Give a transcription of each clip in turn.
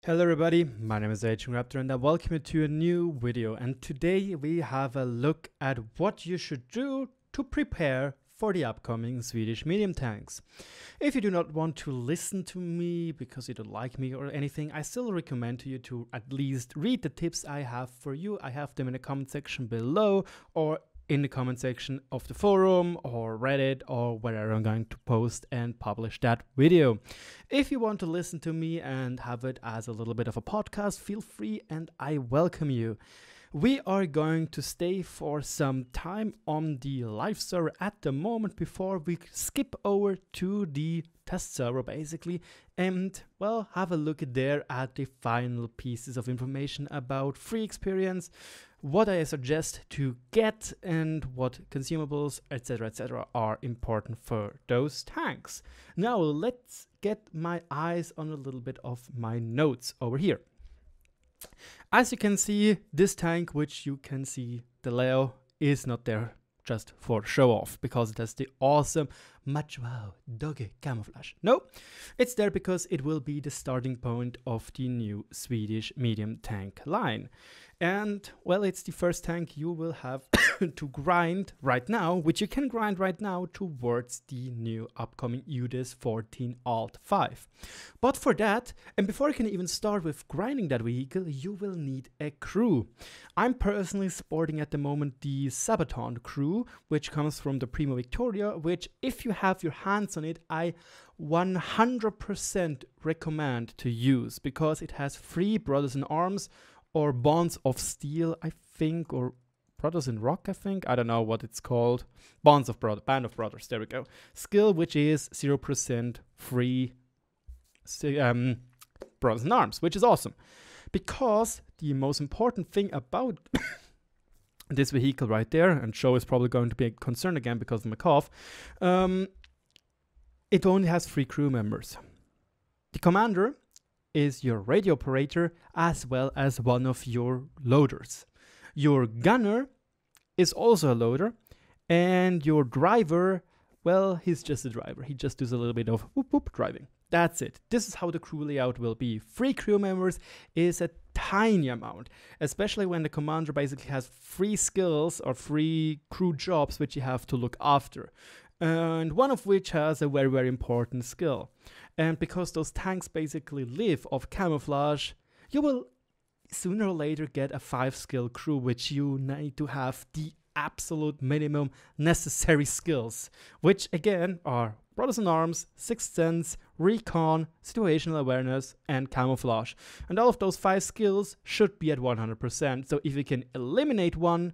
Hello everybody, my name is RagingRaptor and I welcome you to a new video, and today we have a look at what you should do to prepare for the upcoming Swedish medium tanks. If you do not want to listen to me because you don't like me or anything, I still recommend to you to at least read the tips I have for you. I have them in the comment section below or in the comment section of the forum or Reddit or wherever I'm going to post and publish that video. If you want to listen to me and have it as a little bit of a podcast, feel free and I welcome you. We are going to stay for some time on the live server at the moment before we skip over to the test server basically and well have a look there at the final pieces of information about free experience, what I suggest to get and what consumables etc are important for those tanks. Now let's get my eyes on a little bit of my notes over here. As you can see, this tank, which you can see the layout, is not there just for show off because it has the awesome wow doggy camouflage. No, it's there because it will be the starting point of the new Swedish medium tank line. And well, it's the first tank you will have to grind right now, which you can grind right now towards the new upcoming Udes 14 Alt 5. But for that, and before you can even start with grinding that vehicle, you will need a crew. I'm personally sporting at the moment the Sabaton crew, which comes from the Primo Victoria, which if you have your hands on it, I 100% recommend to use because it has 3 Brothers in Arms or Bonds of Steel, I think, or Brothers in Rock, I think. I don't know what it's called. Band of Brothers, there we go. Skill, which is 0% free Brothers in Arms, which is awesome. Because the most important thing about this vehicle right there, and Show is probably going to be a concern again because of my cough, it only has 3 crew members. The commander is your radio operator as well as one of your loaders. Your gunner is also a loader, and your driver, well, he's just a driver. He just does a little bit of whoop whoop driving. That's it. This is how the crew layout will be. 3 crew members is a tiny amount, especially when the commander basically has 3 skills or 3 crew jobs which you have to look after. And one of which has a very important skill. And because those tanks basically live off camouflage, you will sooner or later get a 5 skill crew, which you need to have the absolute minimum necessary skills, which again are Brothers in Arms, Sixth Sense, Recon, Situational Awareness, and Camouflage. And all of those 5 skills should be at 100%. So if you can eliminate one,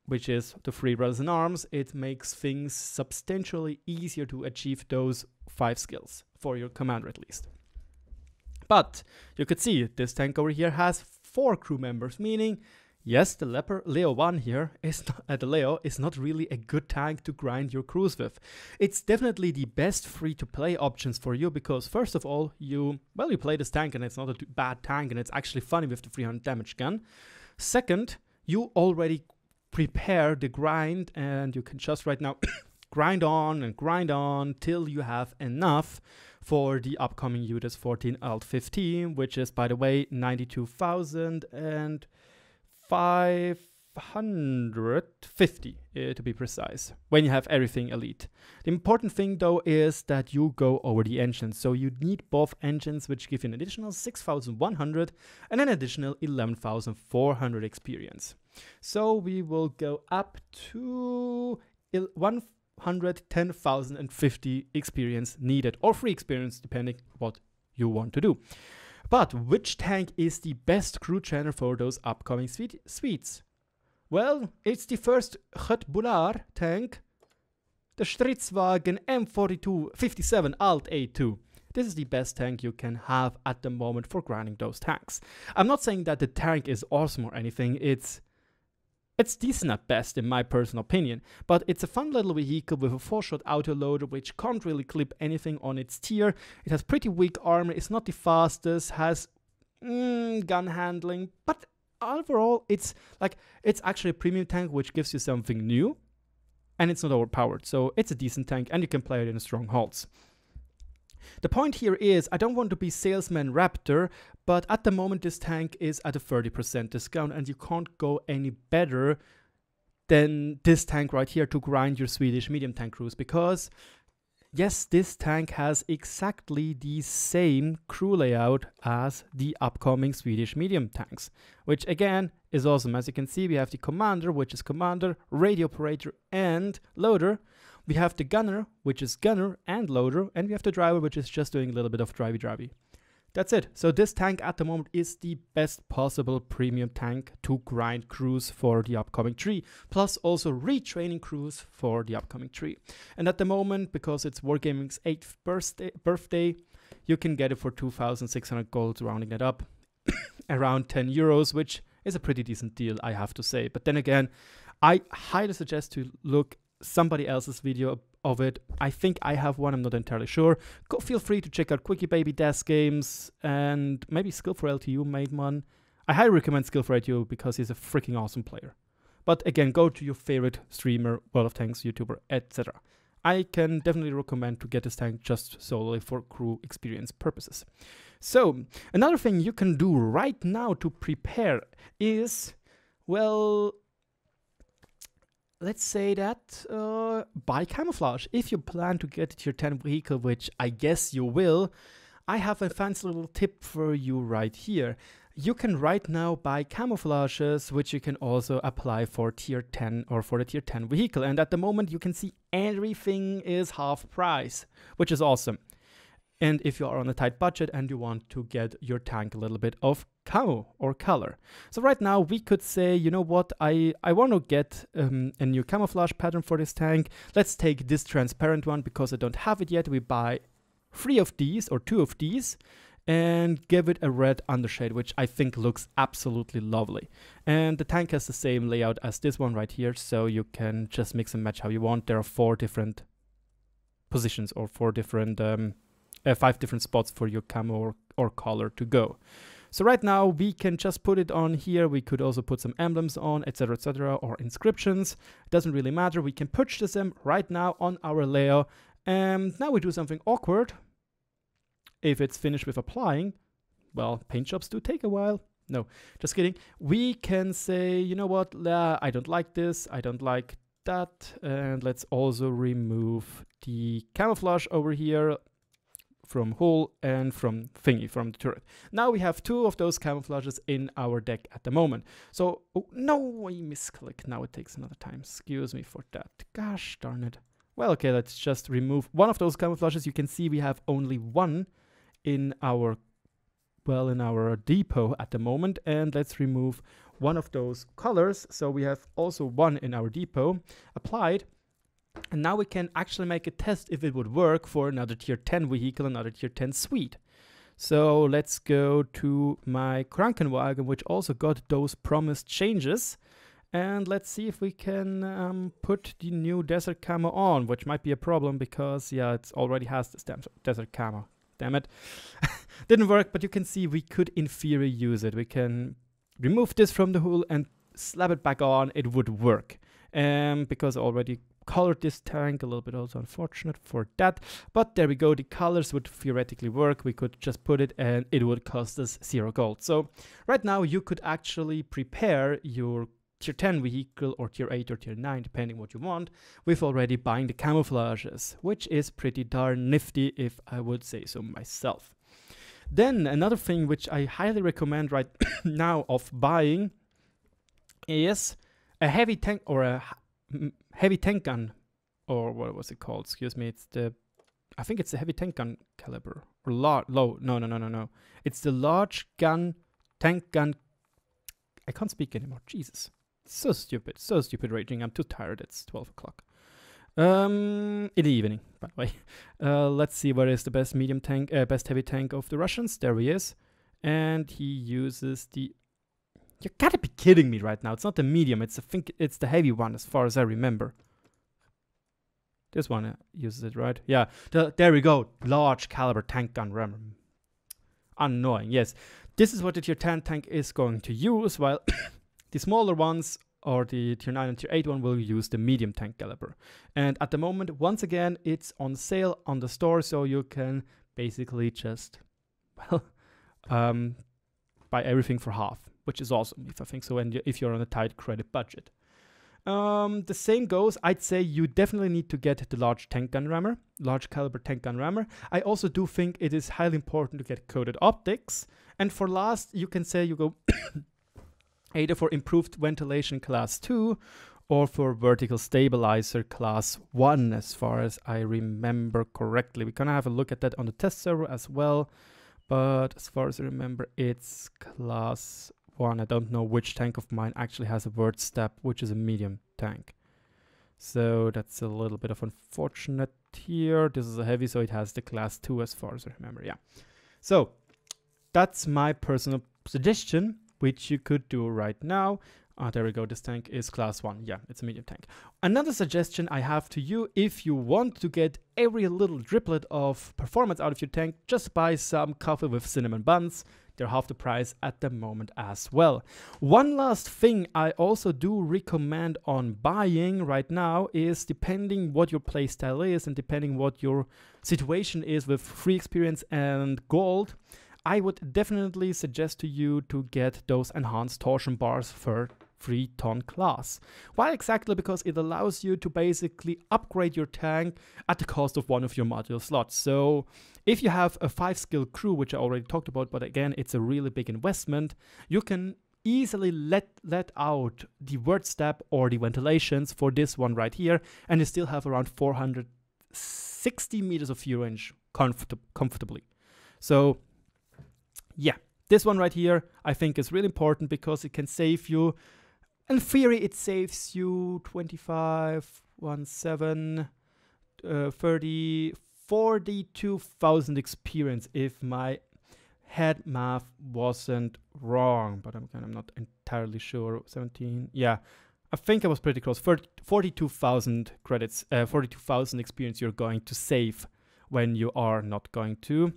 which is the 3 Brothers in Arms, it makes things substantially easier to achieve those 5 skills, for your commander at least. But you could see this tank over here has 4 crew members, meaning yes, the Leo 1 here is not, the Leo is not really a good tank to grind your crews with. It's definitely the best free-to-play options for you because first of all, you play this tank and it's not a bad tank and it's actually funny with the 300 damage gun. Second, you already prepare the grind and you can just right now grind on till you have enough for the upcoming Udes 14 Alt 15, which is, by the way, 92,550 to be precise, when you have everything elite. The important thing though is that you go over the engines, so you need both engines, which give you an additional 6,100 and an additional 11,400 experience. So we will go up to 110,050 experience needed, or free experience depending what you want to do. But which tank is the best crew trainer for those upcoming Swedes? Well, it's the first Het Bular tank, the Stridswagen M4257 Alt A2. This is the best tank you can have at the moment for grinding those tanks. I'm not saying that the tank is awesome or anything, it's decent at best in my personal opinion, but it's a fun little vehicle with a 4-shot autoloader which can't really clip anything on its tier. It has pretty weak armor, it's not the fastest, has gun handling, but overall it's actually a premium tank which gives you something new and it's not overpowered, so it's a decent tank and you can play it in strongholds. The point here is, I don't want to be salesman Raptor, but at the moment this tank is at a 30% discount and you can't go any better than this tank right here to grind your Swedish medium tank crews, because yes, this tank has exactly the same crew layout as the upcoming Swedish medium tanks, which again is awesome. As you can see, we have the commander, which is commander, radio operator and loader. We have the gunner, which is gunner and loader, and we have the driver, which is just doing a little bit of drivey. That's it. So this tank at the moment is the best possible premium tank to grind crews for the upcoming tree, plus also retraining crews for the upcoming tree. And at the moment, because it's Wargaming's 8th birthday, you can get it for 2,600 gold, rounding it up, around 10 euros, which is a pretty decent deal, I have to say. But then again, I highly suggest to look somebody else's video of it. I think I have one, I'm not entirely sure. Feel free to check out Quickie Baby Desk Games, and maybe Skill for LTU made one. I highly recommend Skill for LTU because he's a freaking awesome player. But again, go to your favorite streamer, World of Tanks, YouTuber, etc. I can definitely recommend to get this tank just solely for crew experience purposes. So, another thing you can do right now to prepare is, well, let's say that buy Camouflage. If you plan to get tier 10 vehicle, which I guess you will, I have a fancy little tip for you right here. You can right now buy camouflages, which you can also apply for tier 10 or for the tier 10 vehicle. And at the moment you can see everything is half price, which is awesome. And if you are on a tight budget and you want to get your tank a little bit of camo or color. So right now we could say, you know what, I want to get a new camouflage pattern for this tank. Let's take this transparent one because I don't have it yet. We buy 3 of these or 2 of these and give it a red undershade, which I think looks absolutely lovely. And the tank has the same layout as this one right here, so you can just mix and match how you want. There are 4 different positions or 5 different spots for your camo or color to go. So right now we can just put it on here. We could also put some emblems on, etc, or inscriptions. It doesn't really matter. We can purchase them right now on our layer. And now we do something awkward. If it's finished with applying, well, paint jobs do take a while. No, just kidding. We can say, you know what, I don't like this, I don't like that. And let's also remove the camouflage over here from hull and from thingy, from the turret. Now we have 2 of those camouflages in our deck at the moment. So, oh, no, I misclick. Now it takes another time. Excuse me for that. Gosh darn it. Well, okay, let's just remove one of those camouflages. You can see we have only 1 in our, well, in our depot at the moment. And let's remove one of those colors. So we have also 1 in our depot applied. And now we can actually make a test if it would work for another tier 10 vehicle, another tier 10 suite. So let's go to my Krankenwagen, which also got those promised changes. And let's see if we can put the new desert camo on, which might be a problem because, yeah, it already has this desert camo. Damn it. Didn't work, but you can see we could in theory use it. We can remove this from the hull and slap it back on. It would work. Because I already colored this tank, a little bit also unfortunate for that. But there we go. The colors would theoretically work. We could just put it and it would cost us 0 gold. So right now you could actually prepare your tier 10 vehicle or tier 8 or tier 9, depending what you want, with already buying the camouflages, which is pretty darn nifty if I would say so myself. Then another thing which I highly recommend right now of buying is a heavy tank or a heavy tank gun, or what was it called? Excuse me, it's the, I think it's the heavy tank gun caliber or no. It's the large gun, tank gun. I can't speak anymore. Jesus. So stupid, Raging. I'm too tired. It's 12 o'clock. In the evening, by the way. Let's see where is the best medium tank, best heavy tank of the Russians. There he is. And he uses the... You gotta be kidding me right now. It's not the medium. I think it's the heavy one as far as I remember. This one uses it, right? Yeah. There we go. Large caliber tank gun. Annoying, yes. This is what the tier 10 tank is going to use, while the smaller ones, or the tier 9 and tier 8 one, will use the medium tank caliber. And at the moment, once again, it's on sale on the store, so you can basically just, well, buy everything for half, which is awesome if I think so, and if you're on a tight credit budget. The same goes, I'd say you definitely need to get the large caliber tank gun rammer. I also do think it is highly important to get coated optics. And for last, you can say you go either for improved ventilation class 2 or for vertical stabilizer class 1, as far as I remember correctly. We're gonna have a look at that on the test server as well, but as far as I remember, it's class 1. I don't know which tank of mine actually has a vert step, which is a medium tank. So that's a little bit of unfortunate here. This is a heavy, so it has the class 2 as far as I remember, yeah. So that's my personal suggestion, which you could do right now. There we go, this tank is class 1. Yeah, it's a medium tank. Another suggestion I have to you, if you want to get every little driplet of performance out of your tank, just buy some coffee with cinnamon buns. They're half the price at the moment as well. One last thing I also do recommend on buying right now is, depending what your playstyle is and depending what your situation is with free experience and gold, I would definitely suggest to you to get those enhanced torsion bars for 3-ton class. Why exactly? Because it allows you to basically upgrade your tank at the cost of one of your module slots. So if you have a 5-skill crew, which I already talked about, but again, it's a really big investment, you can easily let out the vert step or the ventilations for this one right here, and you still have around 460 meters of view range comfortably. So yeah, this one right here I think is really important because it can save you, in theory it saves you 25, 17, 30, 42,000 experience if my head math wasn't wrong, but I'm not entirely sure. 17, yeah, I think I was pretty close. 42,000 credits, 42,000 experience you're going to save when you are not going to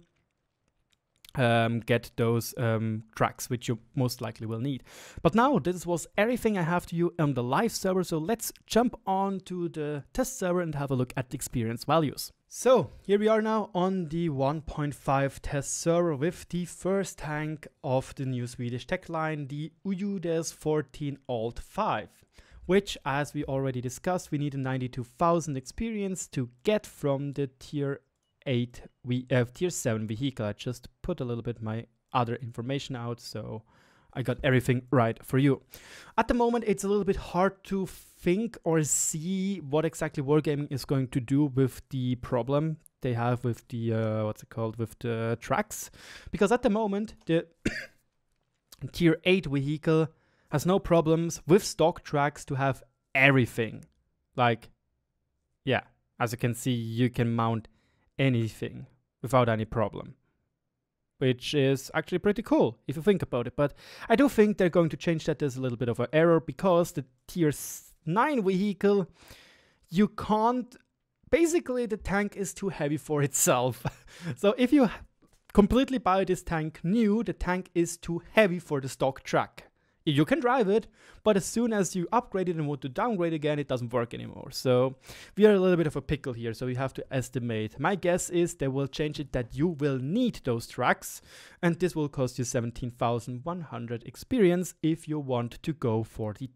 get those tracks, which you most likely will need. But now this was everything I have to you on the live server, so let's jump on to the test server and have a look at the experience values. So here we are now on the 1.5 test server with the first tank of the new Swedish tech line, the Udes 14 Alt 5, which, as we already discussed, we need a 92,000 experience to get from the tier 7 vehicle. I just put a little bit my other information out, so I got everything right for you. At the moment, it's a little bit hard to think or see what exactly Wargaming is going to do with the problem they have with the with the tracks, because at the moment the tier 8 vehicle has no problems with stock tracks to have everything. Like, yeah, as you can see, you can mount anything without any problem, which is actually pretty cool if you think about it. But I do think they're going to change that. There's a little bit of an error because the tier 9 vehicle, you can't, basically the tank is too heavy for itself. So if you completely buy this tank new, the tank is too heavy for the stock track. You can drive it, but as soon as you upgrade it and want to downgrade again, it doesn't work anymore. So we are a little bit of a pickle here, so you have to estimate. My guess is they will change it that you will need those tracks, and this will cost you 17,100 experience if you want to go for the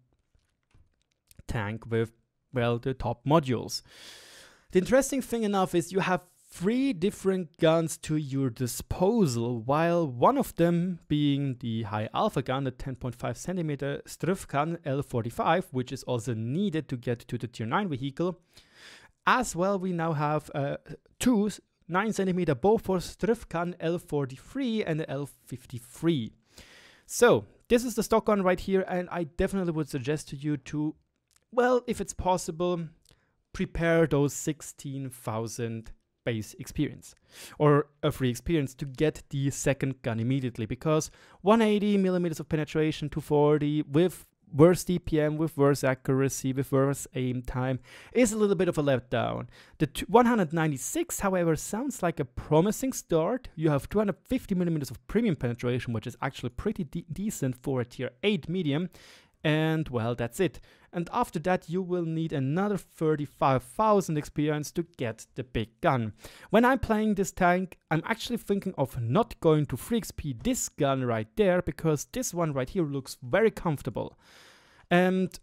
tank with, well, the top modules. The interesting thing enough is you have 3 different guns to your disposal, while one of them being the high alpha gun, the 10.5 centimeter Strufkan L45, which is also needed to get to the tier 9 vehicle. As well, we now have 2 9 centimeter Bofors Strufkan L43 and the L53. So this is the stock gun right here, and I definitely would suggest to you to, well, if it's possible, prepare those 16,000 base experience or a free experience to get the second gun immediately, because 180 millimeters of penetration, 240 with worse DPM, with worse accuracy, with worse aim time is a little bit of a letdown. The 196, however, sounds like a promising start. You have 250 millimeters of premium penetration, which is actually pretty decent for a tier 8 medium. And well, that's it. And after that, you will need another 35,000 experience to get the big gun. When I'm playing this tank, I'm actually thinking of not going to 3 XP this gun right there, because this one right here looks very comfortable. And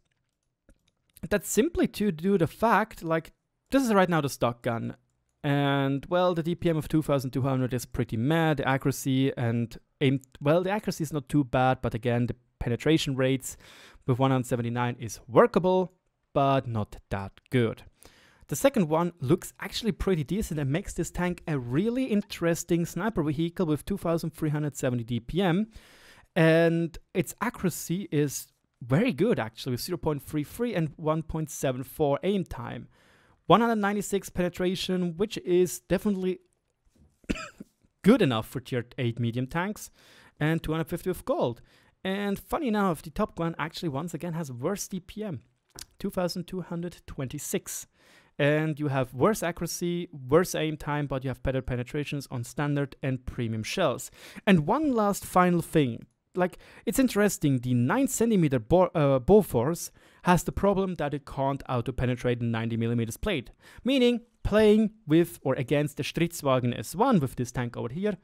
that's simply to do the fact, like, this is right now the stock gun. And well, the DPM of 2200 is pretty mad. The accuracy and aim, well, the accuracy is not too bad, but again, the penetration rates with 179 is workable, but not that good. The second one looks actually pretty decent and makes this tank a really interesting sniper vehicle with 2370 DPM. And its accuracy is very good actually, with 0.33 and 1.74 aim time. 196 penetration, which is definitely good enough for tier 8 medium tanks, and 250 of gold. And funny enough, the top gun actually once again has worse DPM, 2226. And you have worse accuracy, worse aim time, but you have better penetrations on standard and premium shells. And one last final thing, like, it's interesting, the 9cm Bofors has the problem that it can't auto-penetrate 90mm plate. Meaning, playing with or against the Stridswagen S1 with this tank over here,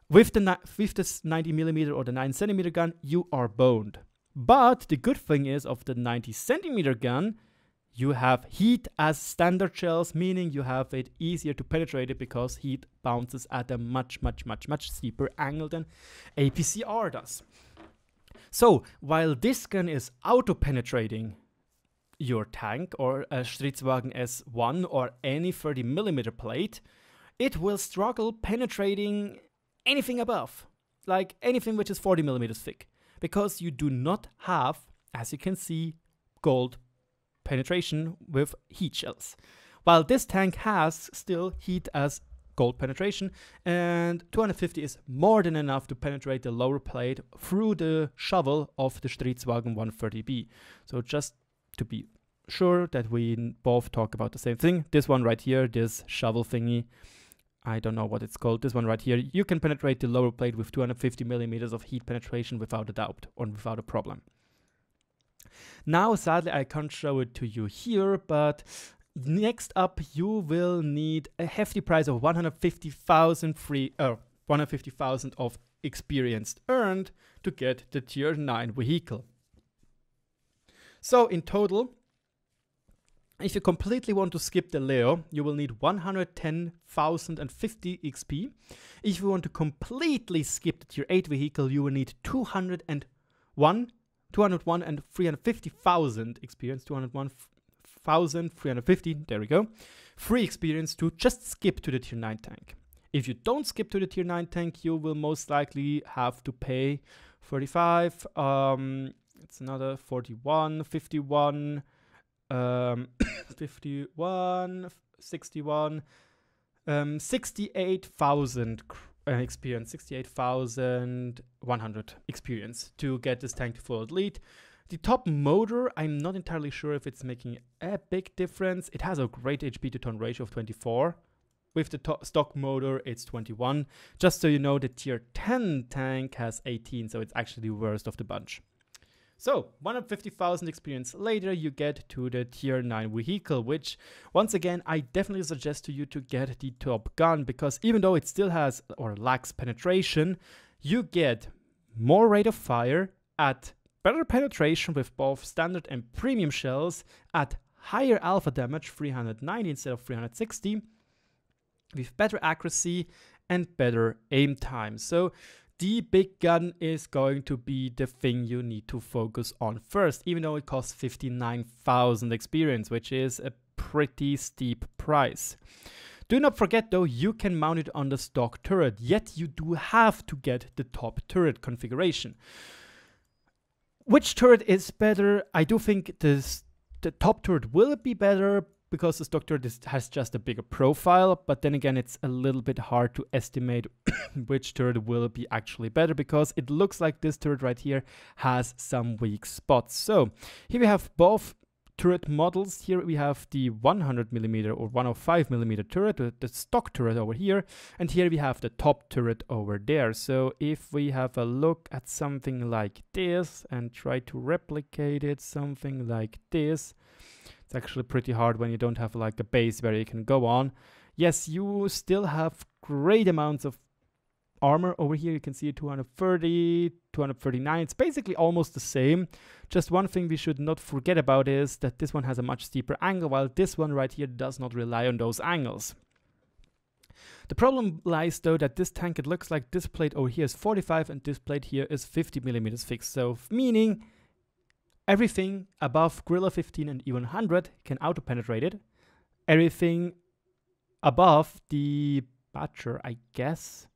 with this 90mm or the 9cm gun, you are boned. But the good thing is, of the 90cm gun, you have heat as standard shells, meaning you have it easier to penetrate it because heat bounces at a much steeper angle than APCR does. So, while this gun is auto-penetrating your tank or a Stridswagen S1 or any 30mm plate, it will struggle penetrating anything above, like anything which is 40mm thick, because you do not have, as you can see, gold penetration with heat shells. While this tank has still heat as gold penetration, and 250 is more than enough to penetrate the lower plate through the shovel of the Stridswagen 130B. So just to be sure that we both talk about the same thing, this one right here, this shovel thingy, I don't know what it's called, this one right here, you can penetrate the lower plate with 250mm of heat penetration without a doubt or without a problem. Now, sadly, I can't show it to you here, but next up, you will need a hefty price of 150,000 of experience earned to get the tier 9 vehicle. So in total, if you completely want to skip the Leo, you will need 110,050 XP. If you want to completely skip the tier 8 vehicle, you will need 201 and 350,000 experience, 201,350, there we go, free experience to just skip to the tier 9 tank. If you don't skip to the tier 9 tank, you will most likely have to pay 35, it's another 41, 51, 51, 61, 68,000 experience, 68,100 experience to get this tank to full elite. The top motor, I'm not entirely sure if it's making a big difference. It has a great HP to ton ratio of 24. With the stock motor, it's 21. Just so you know, the tier 10 tank has 18, so it's actually the worst of the bunch. So, 150,000 experience later, you get to the tier 9 vehicle, which, once again, I definitely suggest to you to get the top gun, because even though it still has or lacks penetration, you get more rate of fire at better penetration with both standard and premium shells, at higher alpha damage, 390 instead of 360, with better accuracy and better aim time. So, the big gun is going to be the thing you need to focus on first, even though it costs 59,000 experience, which is a pretty steep price. Do not forget though, you can mount it on the stock turret, yet you do have to get the top turret configuration. Which turret is better? I do think the top turret will be better, because the stock turret has just a bigger profile, but then again, it's a little bit hard to estimate which turret will be actually better, because it looks like this turret right here has some weak spots. So here we have both turret models. Here we have the 100mm or 105mm turret, the stock turret over here, and here we have the top turret over there. So if we have a look at something like this and try to replicate it, something like this, it's actually pretty hard when you don't have like a base where you can go on. Yes, you still have great amounts of armor over here. You can see 230, 239. It's basically almost the same. Just one thing we should not forget about is that this one has a much steeper angle, while this one right here does not rely on those angles. The problem lies though that this tank, it looks like this plate over here is 45 and this plate here is 50mm fixed. So meaning everything above Gorilla 15 and E100 can auto penetrate it. Everything above the Badger, I guess,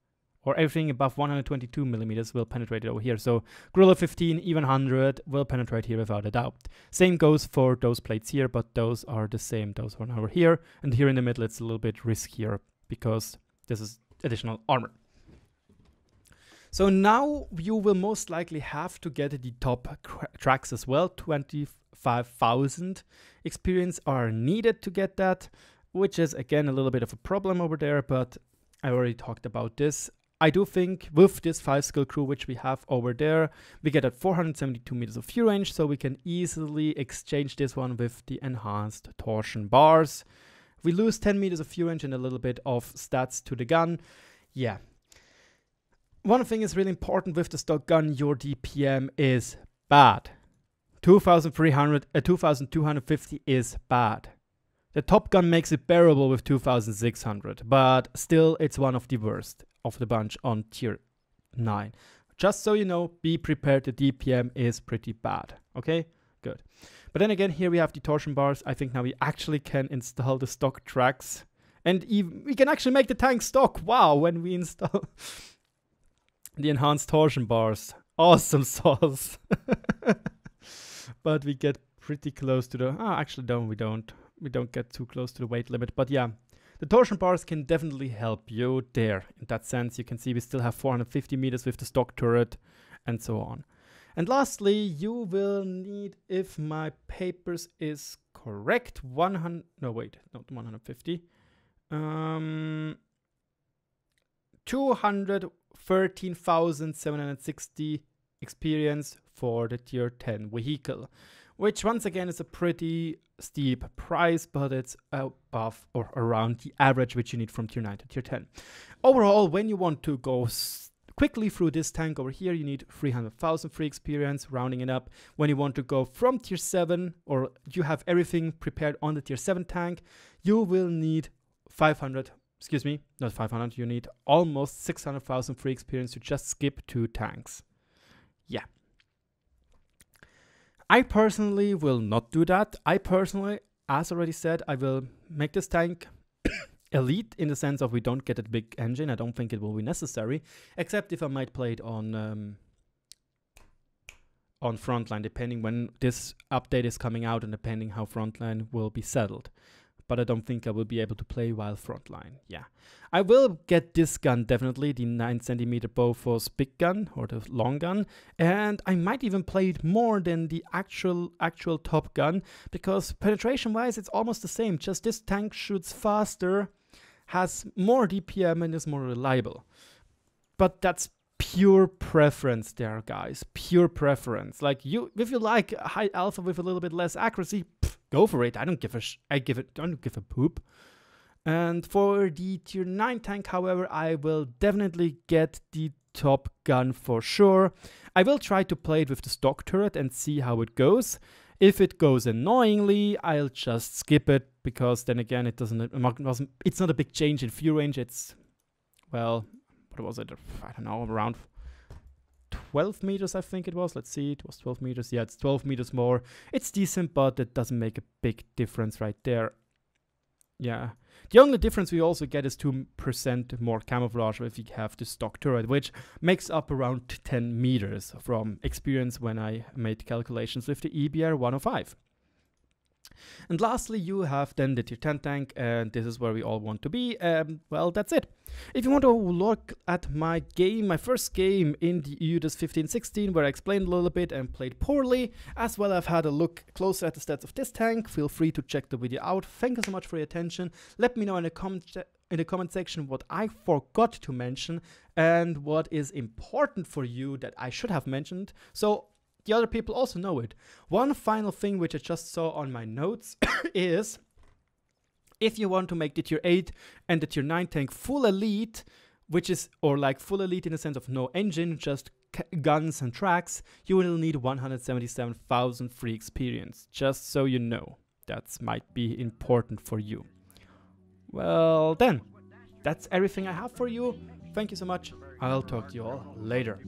or everything above 122mm will penetrate it over here. So Gorilla 15, E100 will penetrate here without a doubt. Same goes for those plates here, but those are the same. Those one over here, and here in the middle it's a little bit riskier because this is additional armor. So now you will most likely have to get the top tracks as well. 25,000 experience are needed to get that, which is again a little bit of a problem over there, but I already talked about this. I do think with this 5-skill crew which we have over there, we get at 472 meters of view range, so we can easily exchange this one with the enhanced torsion bars. We lose 10 meters of view range and a little bit of stats to the gun. Yeah. One thing is really important with the stock gun, your DPM is bad. 2250 is bad. The top gun makes it bearable with 2600, but still it's one of the worst of the bunch on tier 9. Just so you know, be prepared, the DPM is pretty bad. Okay, good. But then again, here we have the torsion bars. I think now we actually can install the stock tracks, and we can actually make the tank stock. Wow, when we install the enhanced torsion bars. Awesome sauce. But we get pretty close to the, actually no, we don't get too close to the weight limit, but yeah. The torsion bars can definitely help you there. In that sense, you can see we still have 450 meters with the stock turret and so on. And lastly, you will need, if my papers is correct, 213,760 experience for the tier 10 vehicle, which once again is a pretty steep price, but it's above or around the average which you need from tier 9 to tier 10. Overall, when you want to go quickly through this tank over here, you need 300,000 free experience, rounding it up. When you want to go from tier 7, or you have everything prepared on the tier 7 tank, you will need 500, excuse me, not 500, you need almost 600,000 free experience to just skip 2 tanks. Yeah. I personally will not do that. I personally, as already said, I will make this tank elite in the sense of we don't get a big engine. I don't think it will be necessary, except if I might play it on Frontline, depending when this update is coming out and depending how Frontline will be settled. But I don't think I will be able to play while Frontline. Yeah, I will get this gun definitely, the 9cm Bofors big gun or the long gun, and I might even play it more than the actual top gun, because penetration wise it's almost the same, just this tank shoots faster, has more DPM and is more reliable. But that's pure preference there, guys, pure preference. Like, if you like high alpha with a little bit less accuracy, go for it. I don't give a poop. And for the tier 9 tank, however, I will definitely get the top gun for sure. I will try to play it with the stock turret and see how it goes. If it goes annoyingly, I'll just skip it, because then again, it's not a big change in view range. It's, well, what was it? I don't know, around 12 meters, I think it was. Let's see, it was 12 meters. Yeah, it's 12 meters more. It's decent, but it doesn't make a big difference right there. Yeah. The only difference we also get is 2% more camouflage if you have the stock turret, which makes up around 10 meters from experience when I made calculations with the EBR 105. And lastly, you have then the tier 10 tank, and this is where we all want to be. Well, that's it. If you want to look at my game, my first game in the Udes 15-16, where I explained a little bit and played poorly, as well as I've had a look closer at the stats of this tank, feel free to check the video out. Thank you so much for your attention. Let me know in the comment section what I forgot to mention and what is important for you that I should have mentioned, so the other people also know it. One final thing which I just saw on my notes is, if you want to make the tier 8 and the tier 9 tank full elite, which is, or like full elite in the sense of no engine, just guns and tracks, you will need 177,000 free experience. Just so you know, that might be important for you. Well then, that's everything I have for you. Thank you so much. I'll talk to you all later.